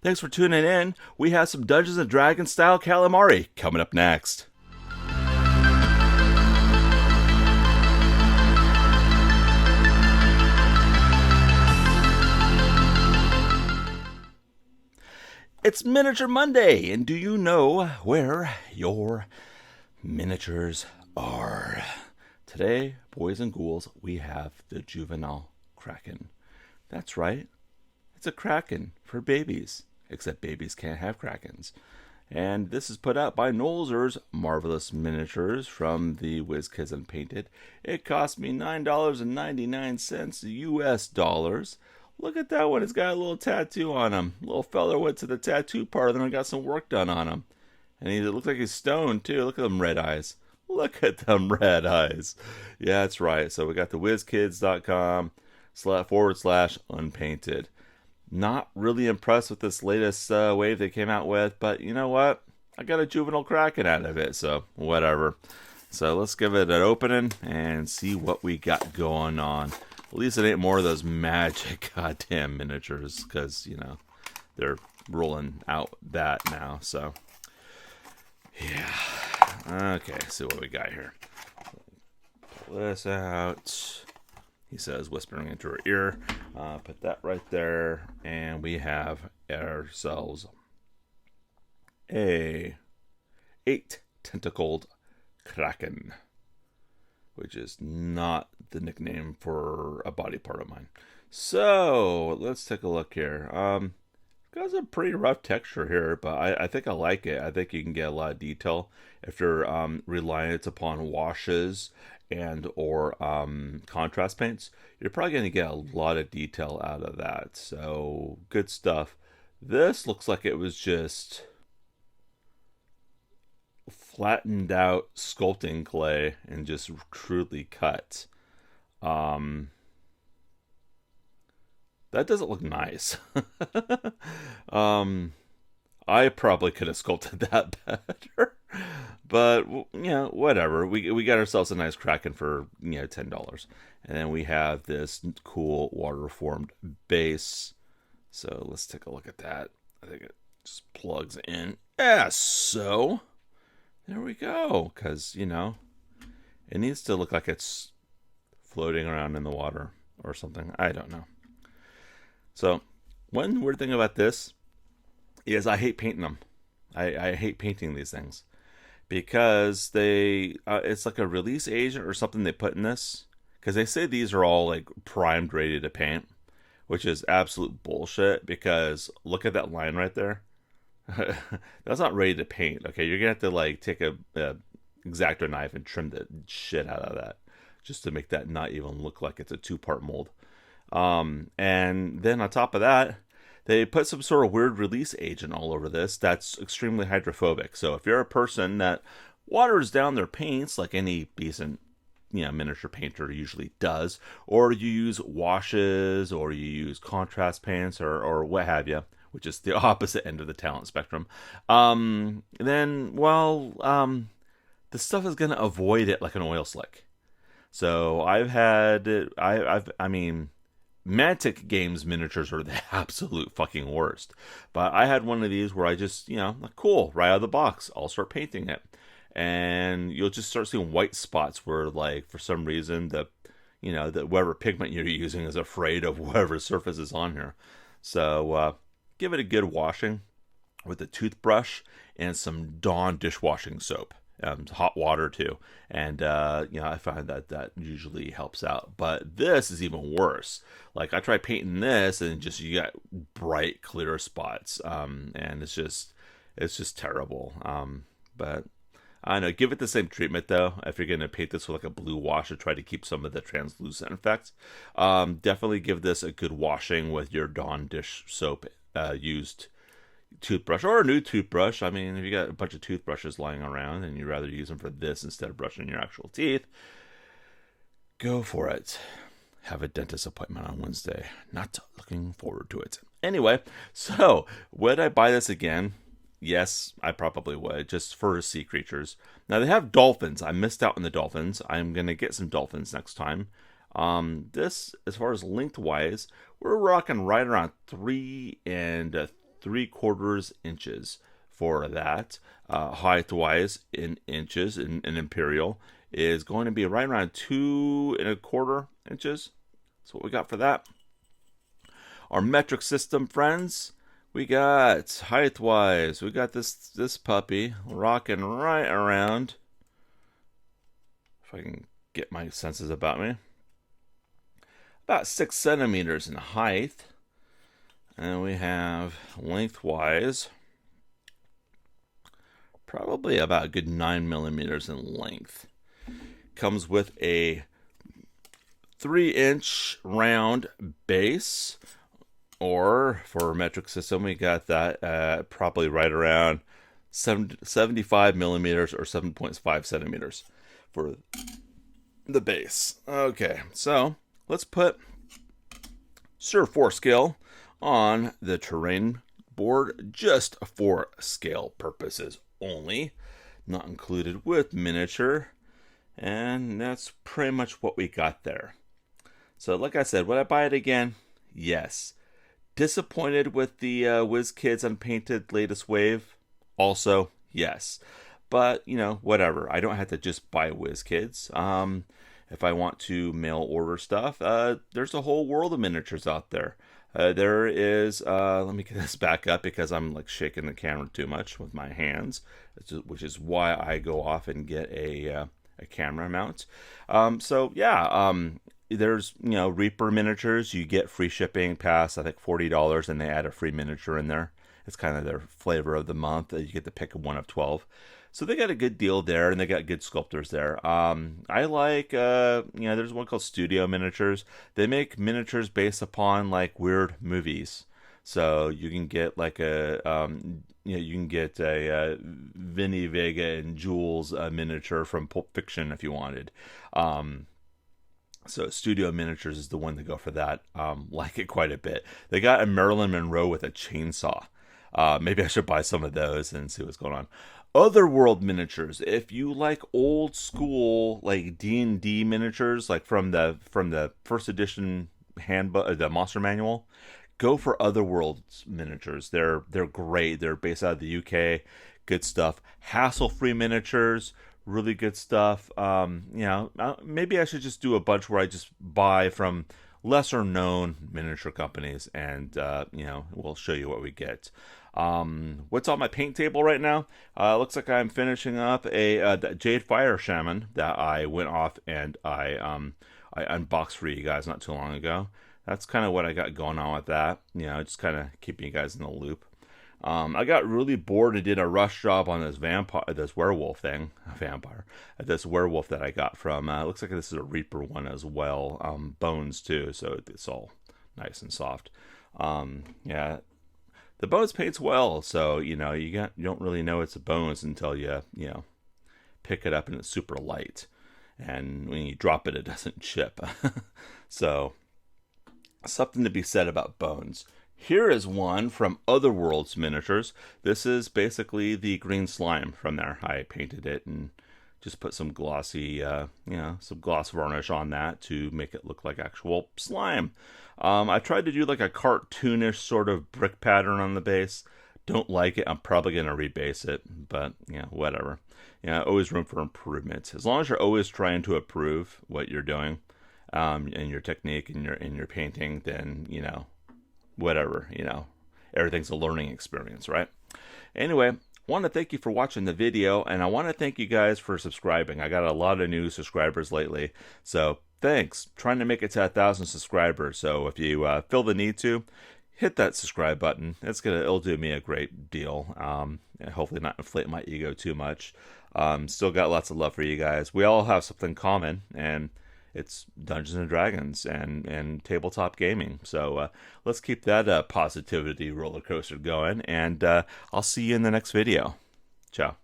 Thanks for tuning in. We have some Dungeons and Dragons style calamari coming up next. It's Miniature Monday, and do you know where your miniatures are? Today, boys and ghouls, we have the Juvenile Kraken. That's right, it's a Kraken for babies, except babies can't have Krakens. And this is put out by Nolzur's Marvelous Miniatures from the WizKids Unpainted. It cost me $9.99 US dollars. Look at that one. It's got a little tattoo on him. Little fella went to the tattoo parlor and got some work done on him. And he looks like he's stoned, too. Look at them red eyes. Look at them red eyes. Yeah, that's right. So we got the WizKids.com /unpainted. Not really impressed with this latest wave they came out with, but you know what? I got a Juvenile Kraken out of it, so whatever. So let's give it an opening and see what we got going on. At least it ain't more of those magic goddamn miniatures, because, you know, they're rolling out that now, so. Yeah. Okay, see what we got here. Pull this out. He says, whispering into her ear. Put that right there, and we have ourselves a 8-tentacled Kraken, which is not the nickname for a body part of mine. So let's take a look here. Got a pretty rough texture here, but I think I like it. I think you can get a lot of detail if you're reliant upon washes and or contrast paints. You're probably going to get a lot of detail out of that. So good stuff. This looks like it was just flattened out sculpting clay and just crudely cut. That doesn't look nice. I probably could have sculpted that better, but you know, whatever. We got ourselves a nice Kraken for $10, and then we have this cool water formed base. So let's take a look at that. I think it just plugs in. Yeah, so there we go. Because it needs to look like it's floating around in the water or something. I don't know. So, one weird thing about this is I hate painting them. I hate painting these things because it's like a release agent or something they put in this, because they say these are all like primed, ready to paint, which is absolute bullshit. Because look at that line right there. That's not ready to paint. Okay, you're gonna have to like take a X-Acto knife and trim the shit out of that just to make that not even look like it's a 2-part mold. And then on top of that, they put some sort of weird release agent all over this that's extremely hydrophobic. So if you're a person that waters down their paints like any decent, miniature painter usually does, or you use washes, or you use contrast paints, or what have you, which is the opposite end of the talent spectrum, then, the stuff is going to avoid it like an oil slick. So Mantic Games miniatures are the absolute fucking worst. But I had one of these where I just, cool, right out of the box, I'll start painting it. And you'll just start seeing white spots where, like, for some reason, that whatever pigment you're using is afraid of whatever surface is on here. So give it a good washing with a toothbrush and some Dawn dishwashing soap. Hot water too, and I find that usually helps out. But this is even worse. Like, I tried painting this, and just you got bright, clear spots, and it's just terrible. But I don't know. Give it the same treatment though. If you're gonna paint this with like a blue wash to try to keep some of the translucent effects, definitely give this a good washing with your Dawn dish soap used toothbrush, or a new toothbrush. I mean, if you got a bunch of toothbrushes lying around and you'd rather use them for this instead of brushing your actual teeth, go for it. Have a dentist appointment on Wednesday. Not looking forward to it. Anyway, so would I buy this again? Yes, I probably would, just for sea creatures. Now, they have dolphins. I missed out on the dolphins. I'm going to get some dolphins next time. This, as far as lengthwise, we're rocking right around 3 and 3/4 inches for that. Height-wise, in inches, in imperial, is going to be right around 2¼ inches. That's what we got for that. Our metric system, friends, we got height-wise, we got this puppy rocking right around, if I can get my senses about me, about 6 centimeters in height. And we have lengthwise, probably about a good 9 millimeters in length. Comes with a 3-inch round base, or for metric system, we got that probably right around 75 millimeters or 7.5 centimeters for the base. Okay, so let's put Sir 4 scale on the terrain board just for scale purposes only, not included with miniature, and that's pretty much what we got there. So like I said, would I buy it again? Yes. Disappointed with the WizKids Unpainted latest wave? Also, yes. But, you know, whatever. I don't have to just buy WizKids. If I want to mail order stuff, there's a whole world of miniatures out there. There is, let me get this back up because I'm like shaking the camera too much with my hands, which is why I go off and get a camera mount. So yeah, there's, you know, Reaper miniatures. You get free shipping past, I think, $40, and they add a free miniature in there. It's kind of their flavor of the month. You get to pick one of 12. So they got a good deal there, and they got good sculptors there. I like, you know, there's one called Studio Miniatures. They make miniatures based upon like weird movies. So you can get like a, you know, you can get a Vinny Vega and Jules miniature from Pulp Fiction if you wanted. So Studio Miniatures is the one to go for that. Like it quite a bit. They got a Marilyn Monroe with a chainsaw. Maybe I should buy some of those and see what's going on. Otherworld miniatures. If you like old school like D&D miniatures, like from the first edition handbook, the Monster Manual, go for Otherworld miniatures. They're great. They're based out of the UK. Good stuff. Hassle-free miniatures. Really good stuff. You know, maybe I should just do a bunch where I just buy from lesser known miniature companies, and you know, we'll show you what we get. What's on my paint table right now? Looks like I'm finishing up a Jade Fire Shaman that I went off and I unboxed for you guys not too long ago. That's kind of what I got going on with that. You know, just kind of keeping you guys in the loop. I got really bored and did a rush job on this werewolf this werewolf that I got from, looks like this is a Reaper one as well, bones too, so it's all nice and soft. Yeah, the bones paints well, so, you know, you don't really know it's a bones until you know, pick it up and it's super light, and when you drop it, it doesn't chip. So, something to be said about bones. Here is one from Otherworlds Miniatures. This is basically the green slime from there. I painted it and just put some glossy, you know, some gloss varnish on that to make it look like actual slime. I tried to do like a cartoonish sort of brick pattern on the base. Don't like it. I'm probably going to rebase it, but yeah, whatever. Yeah, always room for improvement. As long as you're always trying to improve what you're doing, and your technique and your painting, then, you know, whatever, you know, everything's a learning experience, right? Anyway, I want to thank you for watching the video, and I want to thank you guys for subscribing. I got a lot of new subscribers lately, so thanks. Trying to make it to 1,000 subscribers, so if you feel the need to, hit that subscribe button. It'll do me a great deal. Hopefully not inflate my ego too much. Still got lots of love for you guys. We all have something common, and it's Dungeons and Dragons and tabletop gaming. So let's keep that positivity roller coaster going, and I'll see you in the next video. Ciao.